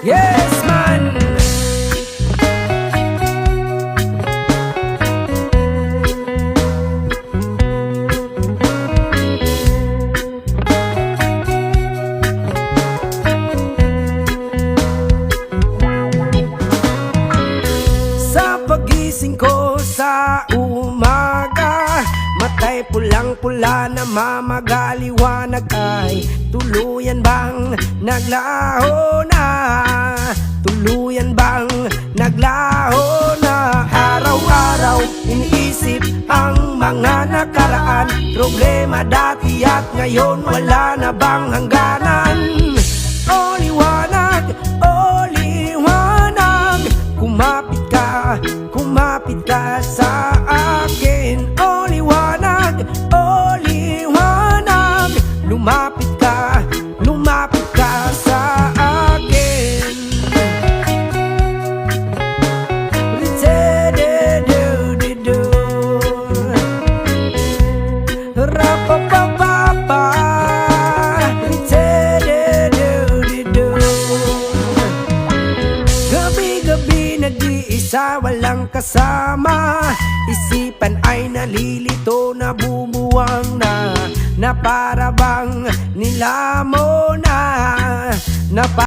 Yes man. Sa pagising ko sa umaga, matay pulang-pula na mamagaliwanag ay tuluyan bang naglaho na? Tuluyan bang naglaho na? Araw-araw iniisip ang mga nakaraan, problema dati at ngayon wala na bang hangganan? O liwanag, o liwanag, kumapit ka sa akin. O liwanag, lumapit ka sa akin. Ri-te-de-do-de-do, ra-pa-pa-pa-pa, ri-te-de-do-de-do. Gabi-gabi nag-iisa, walang kasama, isipan ay nalilito, nabubuwang na para bang nilamo na